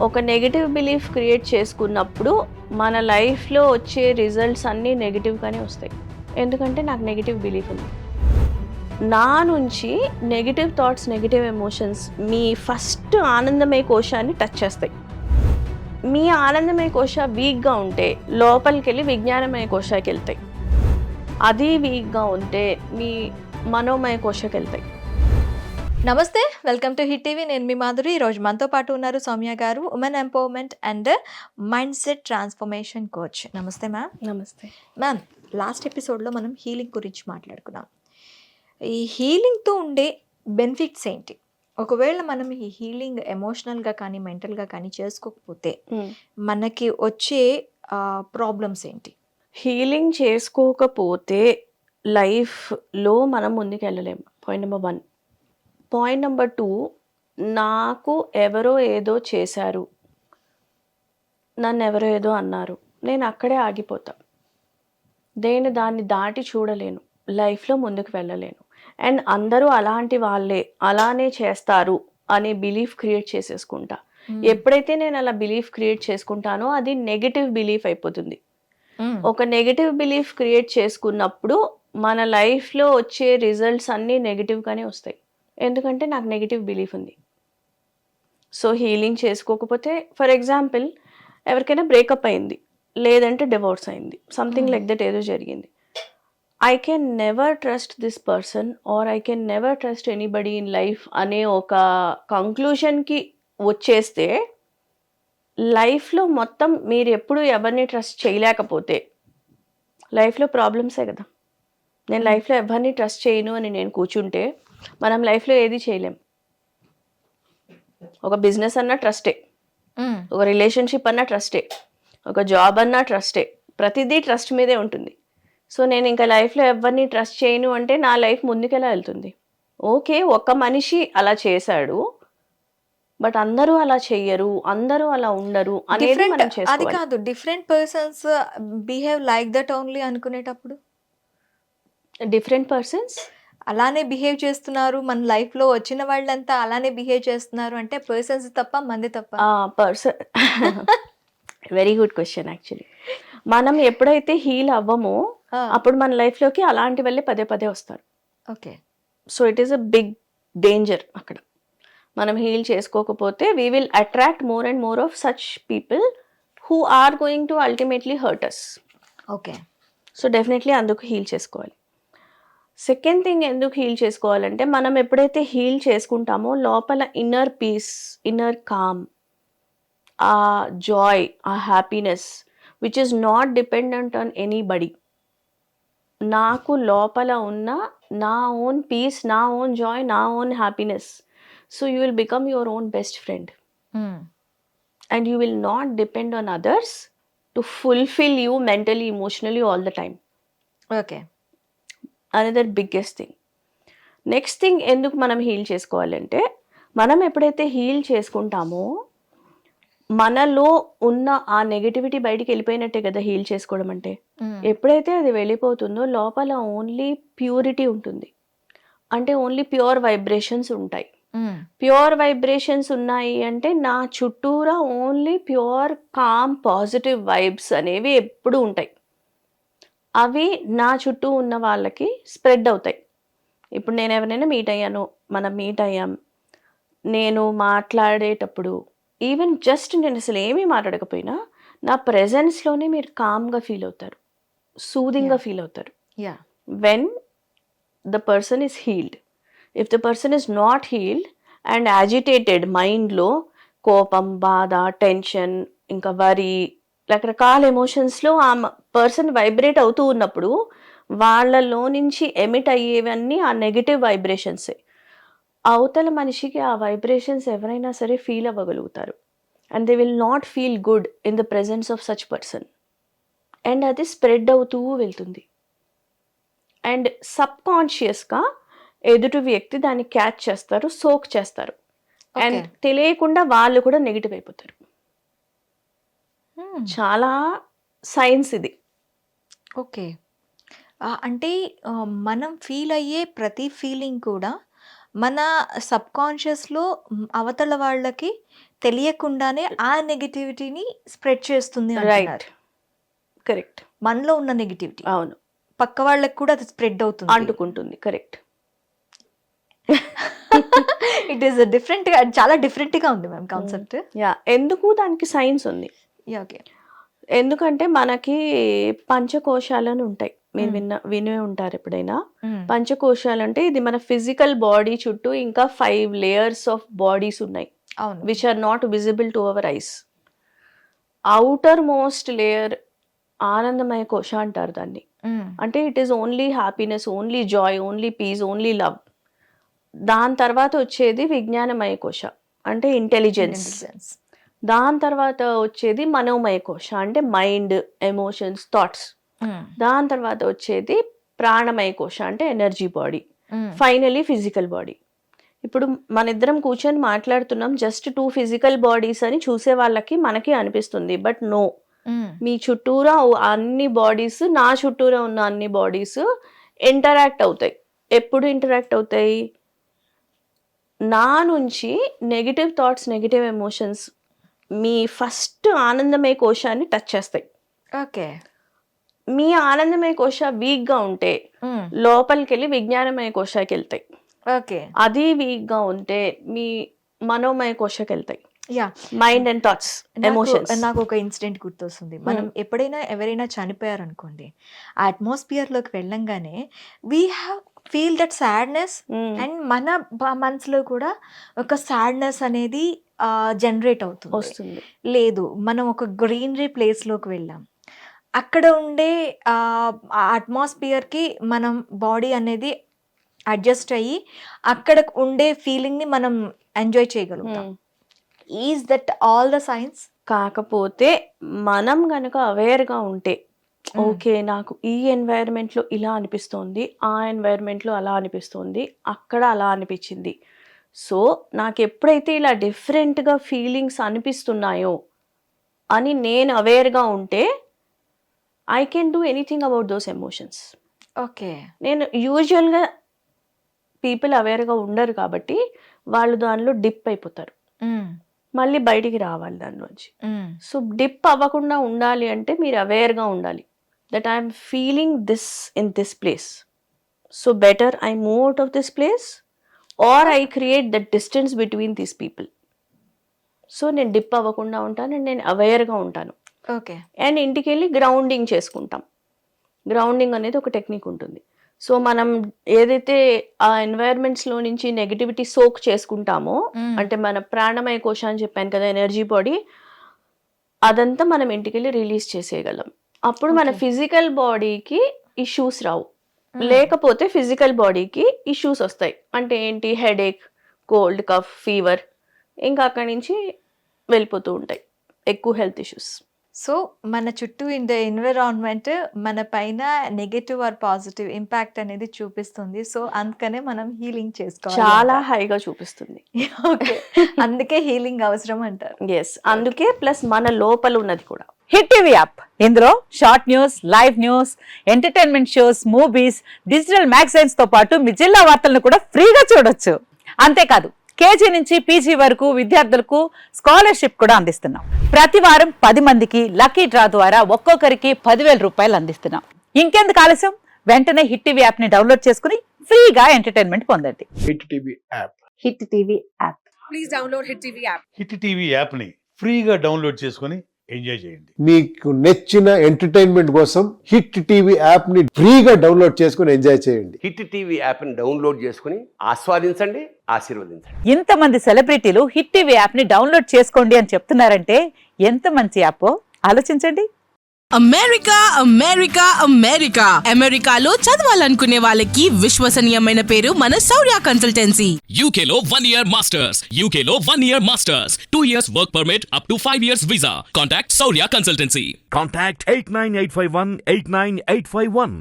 ఒక negative belief create చేసుకున్నప్పుడు మన లైఫ్లో వచ్చే రిజల్ట్స్ అన్నీ నెగిటివ్గానే వస్తాయి. ఎందుకంటే నాకు నెగిటివ్ బిలీఫ్ ఉంది. నా నుంచి నెగిటివ్ థాట్స్, నెగిటివ్ ఎమోషన్స్ మీ ఫస్ట్ ఆనందమయ కోశాన్ని టచ్ చేస్తాయి. మీ ఆనందమయ కోశ వీక్గా ఉంటే లోపలికి వెళ్ళి విజ్ఞానమయ కోశకి వెళ్తాయి. అది వీక్గా ఉంటే మీ మనోమయ కోశకి వెళ్తాయి. నమస్తే, వెల్కమ్ టు హిట్ టీవీ. నేను మీ మాధురి. ఈరోజు మనతో పాటు ఉన్నారు సౌమ్య గారు, women empowerment and mind set transformation coach. నమస్తే మ్యామ్. నమస్తే మ్యామ్, లాస్ట్ ఎపిసోడ్లో మనం హీలింగ్ గురించి మాట్లాడుకున్నాం. ఈ హీలింగ్తో ఉండే బెనిఫిట్స్ ఏంటి? ఒకవేళ మనం ఈ హీలింగ్ ఎమోషనల్గా కానీ మెంటల్గా కానీ చేసుకోకపోతే మనకి వచ్చే ప్రాబ్లమ్స్ ఏంటి? హీలింగ్ చేసుకోకపోతే లైఫ్లో మనం ముందుకు వెళ్ళలేము. Point number 1. పాయింట్ నెంబర్ 2, నాకు ఎవరో ఏదో చేశారు, నన్ను ఎవరో ఏదో అన్నారు, నేను అక్కడే ఆగిపోతా. నేను దాన్ని దాటి చూడలేను, లైఫ్లో ముందుకు వెళ్ళలేను. అండ్ అందరూ అలాంటి వాళ్ళే, అలానే చేస్తారు అనే బిలీఫ్ క్రియేట్ చేసేసుకుంటా. ఎప్పుడైతే నేను అలా బిలీఫ్ క్రియేట్ చేసుకుంటానో అది నెగిటివ్ బిలీఫ్ అయిపోతుంది. ఒక నెగిటివ్ బిలీఫ్ క్రియేట్ చేసుకున్నప్పుడు మన లైఫ్లో వచ్చే రిజల్ట్స్ అన్నీ నెగిటివ్గానే వస్తాయి. ఎందుకంటే నాకు నెగిటివ్ బిలీఫ్ ఉంది. సో హీలింగ్ చేసుకోకపోతే, ఫర్ ఎగ్జాంపుల్ ఎవరికైనా బ్రేకప్ అయింది, లేదంటే డివోర్స్ అయింది, సంథింగ్ లైక్ దట్ ఏదో జరిగింది. I can never trust this person are I can never trust anybody in life అనే ఒక కంక్లూషన్కి వచ్చేస్తే లైఫ్లో మొత్తం మీరు ఎప్పుడు ఎవరిని ట్రస్ట్ చేయలేకపోతే లైఫ్లో ప్రాబ్లమ్సే కదా. నేను లైఫ్లో ఎవరిని ట్రస్ట్ చేయను అని నేను కూర్చుంటే మనం లైఫ్లో ఏది చేయలేం. ఒక బిజినెస్ అన్నా ట్రస్టే, ఒక రిలేషన్షిప్ అన్నా ట్రస్టే, ఒక జాబ్ అన్నా ట్రస్టే, ప్రతిదీ ట్రస్ట్ మీదే ఉంటుంది. సో నేను ఇంకా లైఫ్లో ఎవరిని ట్రస్ట్ చేయను అంటే నా లైఫ్ ముందుకెలా వెళ్తుంది? ఓకే, ఒక మనిషి అలా చేశాడు, బట్ అందరూ అలా చెయ్యరు, అందరూ అలా ఉండరు అనేది మనం అది చేసుకోవాలి. కాదు, different persons behave like that only అనుకునేటప్పుడు డిఫరెంట్ పర్సన్స్ అలానే బిహేవ్ చేస్తున్నారు, మన లైఫ్లో వచ్చిన వాళ్ళంతా అలానే బిహేవ్ చేస్తున్నారు అంటే పర్సన్స్ తప్ప, మంది తప్ప? Person very good question. Actually మనం ఎప్పుడైతే హీల్ అవ్వమో అప్పుడు మన లైఫ్లోకి అలాంటి వాళ్ళే పదే పదే వస్తారు. Okay. So it is a big danger. అక్కడ మనం హీల్ చేసుకోకపోతే we will attract more and more of such people who are going to ultimately hurt us. Okay. So definitely అందుకు హీల్ చేసుకోవాలి. సెకండ్ థింగ్, ఎందుకు హీల్ చేసుకోవాలంటే మనం ఎప్పుడైతే heal చేసుకుంటామో లోపల ఇన్నర్ పీస్, ఇన్నర్ కామ్, ఆ జాయ్, ఆ happiness which is not dependent on anybody, నాకు లోపల ఉన్న నా ఓన్ పీస్, నా ఓన్ జాయ్, నా own happiness. So you will become your own best friend and you will not depend on others to fulfil you mentally, emotionally all the time. Okay. Another biggest thing. Next thing, ఎందుకు మనం heal చేసుకోవాలంటే మనం ఎప్పుడైతే heal చేసుకుంటామో మనలో ఉన్న ఆ negativity బయటికి వెళ్ళిపోయినట్టే కదా హీల్ చేసుకోవడం అంటే. ఎప్పుడైతే అది వెళ్ళిపోతుందో లోపల ఓన్లీ ప్యూరిటీ ఉంటుంది, అంటే ఓన్లీ ప్యూర్ వైబ్రేషన్స్ ఉంటాయి. ప్యూర్ వైబ్రేషన్స్ ఉన్నాయి అంటే నా చుట్టూరా only pure calm positive vibes అనేవి ఎప్పుడు ఉంటాయి. అవి నా చుట్టూ ఉన్న వాళ్ళకి స్ప్రెడ్ అవుతాయి. ఇప్పుడు నేను ఎవరైనా మీట్ అయ్యాను, మనం మీట్ అయ్యాం, నేను మాట్లాడేటప్పుడు ఈవెన్ జస్ట్ నేను అసలు ఏమీ మాట్లాడకపోయినా నా ప్రెజెన్స్లోనే మీరు కామ్గా ఫీల్ అవుతారు, సూదింగ్గా ఫీల్ అవుతారు. When the person is healed. If the person is not healed and agitated, మైండ్లో కోపం, బాధ, టెన్షన్, ఇంకా వరి, రకరకాల ఎమోషన్స్లో ఆ పర్సన్ వైబ్రేట్ అవుతూ ఉన్నప్పుడు వాళ్ళలో నుంచి ఎమిట్ అయ్యేవన్నీ ఆ నెగిటివ్ వైబ్రేషన్సే. అవతల మనిషికి ఆ వైబ్రేషన్స్ ఎవరైనా సరే ఫీల్ అవ్వగలుగుతారు and they will not feel good in the presence of such person. And అది స్ప్రెడ్ అవుతూ వెళ్తుంది అండ్ సబ్ కాన్షియస్గా ఎదుటి వ్యక్తి దాన్ని క్యాచ్ చేస్తారు, సోక్ చేస్తారు అండ్ తెలియకుండా వాళ్ళు కూడా నెగిటివ్ అయిపోతారు. చాలా సైన్స్ ఇది. ఓకే. అంటే మనం ఫీల్ అయ్యే ప్రతి ఫీలింగ్ కూడా మన సబ్కాన్షియస్లో అవతల వాళ్ళకి తెలియకుండానే ఆ నెగటివిటీని స్ప్రెడ్ చేస్తుంది రైట్, అంటున్నారు. కరెక్ట్. మనలో ఉన్న నెగటివిటీ అవును, పక్క వాళ్ళకి కూడా అది స్ప్రెడ్ అవుతుంది. అంటుకుంటుంది. కరెక్ట్. ఇట్ ఈస్ డిఫరెంట్ గా, చాలా డిఫరెంట్ గా ఉంది మ్యామ్ కాన్సెప్ట్. యా, ఎందుకు దానికి సైన్స్ ఉంది. ఓకే. ఎందుకంటే మనకి పంచకోశాలని ఉంటాయి, మీరు వినే ఉంటారు ఎప్పుడైనా. పంచకోశాలు అంటే ఇది మన ఫిజికల్ బాడీ చుట్టూ ఇంకా 5 layers ఆఫ్ బాడీస్ ఉన్నాయి, అవును. Which are not visible to our eyes. Outermost layer ఆనందమయ కోశ అంటారు దాన్ని. అంటే it is only happiness, only joy, only peace, only love. దాని తర్వాత వచ్చేది విజ్ఞానమయ కోశ అంటే ఇంటెలిజెన్స్. దాని తర్వాత వచ్చేది మనోమయ కోశ అంటే మైండ్, ఎమోషన్స్, థాట్స్. దాని తర్వాత వచ్చేది ప్రాణమయ కోశ అంటే energy body. Finally physical body. ఇప్పుడు మన ఇద్దరం కూర్చొని మాట్లాడుతున్నాం, జస్ట్ 2 ఫిజికల్ బాడీస్ అని చూసే వాళ్ళకి మనకి అనిపిస్తుంది. బట్ నో, మీ చుట్టూరా అన్ని బాడీస్, నా చుట్టూరా ఉన్న అన్ని బాడీస్ ఇంటరాక్ట్ అవుతాయి. ఎప్పుడు ఇంటరాక్ట్ అవుతాయి? నా నుంచి నెగిటివ్ థాట్స్, నెగిటివ్ ఎమోషన్స్ మీ ఫస్ట్ ఆనందమయ కోశాన్ని టచ్ చేస్తాయి. ఓకే. మీ ఆనందమయ కోశ వీక్గా ఉంటే లోపలికి వెళ్ళి విజ్ఞానమయ కోశకి వెళ్తాయి. ఓకే. అది వీక్గా ఉంటే మీ మనోమయ కోశకి వెళ్తాయి. Yeah, mind and thoughts, emotions. నాకు ఒక ఇన్సిడెంట్ గుర్తొస్తుంది. మనం ఎప్పుడైనా ఎవరైనా చనిపోయారు అనుకోండి, ఆ అట్మాస్ఫియర్ లోకి వెళ్ళంగానే we have feel that sadness, and మన మనసులో కూడా ఒక సాడ్నెస్ అనేది జనరేట్ వస్తుంది. లేదు, మనం ఒక గ్రీనరీ ప్లేస్ లోకి వెళ్ళాం, అక్కడ ఉండే అట్మాస్ఫియర్కి మనం బాడీ అనేది అడ్జస్ట్ అయ్యి అక్కడ ఉండే ఫీలింగ్ ని మనం ఎంజాయ్ చేయగలుగుతాం. Is that all the science? కాకపోతే మనం గనక అవేర్గా ఉంటే, ఓకే నాకు ఈ ఎన్వైరన్మెంట్లో ఇలా అనిపిస్తోంది, ఆ ఎన్వైరన్మెంట్లో అలా అనిపిస్తుంది, అక్కడ అలా అనిపించింది. సో నాకు ఎప్పుడైతే ఇలా డిఫరెంట్గా ఫీలింగ్స్ అనిపిస్తున్నాయో అని నేను అవేర్గా ఉంటే, I can do anything about those emotions. Okay. నేను యూజువల్గా పీపుల్ అవేర్గా ఉండరు కాబట్టి వాళ్ళు దానిలో డిప్ అయిపోతారు, మళ్ళీ బయటికి రావాలి దానిలోంచి. సో డిప్ అవ్వకుండా ఉండాలి అంటే మీరు అవేర్గా ఉండాలి, that I'm feeling this in this place, so better I move out of this place or I create that distance between these people. So నేను డిప్ అవ్వకుండా ఉంటాను అండ్ నేను అవేర్గా ఉంటాను. ఓకే. అండ్ ఇంటికి వెళ్ళి గ్రౌండింగ్ చేసుకుంటాం. గ్రౌండింగ్ అనేది ఒక టెక్నిక్ ఉంటుంది. సో మనం ఏదైతే ఆ ఎన్వైరన్మెంట్స్లో నుంచి నెగిటివిటీ సోక్ చేసుకుంటామో, అంటే మన ప్రాణమయ కోశ అని చెప్పాను కదా, ఎనర్జీ బాడీ, అదంతా మనం ఇంటికి వెళ్ళి రిలీజ్ చేసేయగలం. అప్పుడు మన ఫిజికల్ బాడీకి ఇష్యూస్ రావు. లేకపోతే ఫిజికల్ బాడీకి ఇష్యూస్ వస్తాయి. అంటే ఏంటి? హెడేక్, కోల్డ్, కఫ్, ఫీవర్, ఇంకా అక్కడి నుంచి వెళ్ళిపోతూ ఉంటాయి ఎక్కువ హెల్త్ ఇష్యూస్. సో మన చుట్టూ ఇన్ ద ఎన్విరాన్మెంట్ మన పైన నెగటివ్ ఆర్ పాజిటివ్ ఇంపాక్ట్ అనేది చూపిస్తుంది. సో అందుకనే మనం హీలింగ్ చేసుకోవాలి. చాలా హైగా చూపిస్తుంది. ఓకే, అందుకే హీలింగ్ అవసరం అంటారు. ఎస్, అందుకే ప్లస్ మన లోపల ఉన్నది కూడా. హిట్ టీవీ యాప్, ఇందులో short news, live news, entertainment shows, movies, digital magazines తో పాటు మీ జిల్లా వార్తలను కూడా ఫ్రీగా చూడొచ్చు. అంతేకాదు కేజీ నుంచి పీజీ వరకు విద్యార్థులకు స్కాలర్షిప్ కూడా అందిస్తున్నాం. ప్రతి వారం 10 మందికి లక్కీ డ్రా ద్వారా ఒక్కొక్కరికి 10,000 రూపాయలు అందిస్తున్నాం. ఇంకెందుకు ఆలస్యం, వెంటనే హిట్ టీవీ యాప్ ని డౌన్లోడ్ చేసుకుని ఫ్రీగా ఎంటర్టైన్మెంట్ పొందండి. Hit TV app. Hit TV app. Please download hit TV app. Hit TV app ని ఫ్రీగా డౌన్లోడ్ చేసుకొని ఎంజాయ్ చేయండి. మీకు నచ్చిన ఎంటర్టైన్మెంట్ కోసం హిట్ టీవీ యాప్ ని ఫ్రీగా డౌన్లోడ్ చేసుకొని ఎంజాయ్ చేయండి. హిట్ టీవీ యాప్ ని డౌన్లోడ్ చేసుకుని ఆస్వాదించండి, ఆశీర్వదించండి. ఇంతమంది సెలబ్రిటీలు హిట్ టీవీ యాప్ ని డౌన్లోడ్ చేసుకోండి అని చెప్తున్నారంటే ఎంత మంచి యాప్ ఆలోచించండి. అమెరికా అమెరికా అమెరికా అమెరికాలో చదవాలనుకునే వాళ్ళకి విశ్వసనీయమైన పేరు మన శౌర్య కన్సల్టెన్సీ. UK లో 1 year masters, UK లో 1 year masters, 2 years work permit up to 5 years visa. Contact Saurya Consultancy. Contact 89851 89851.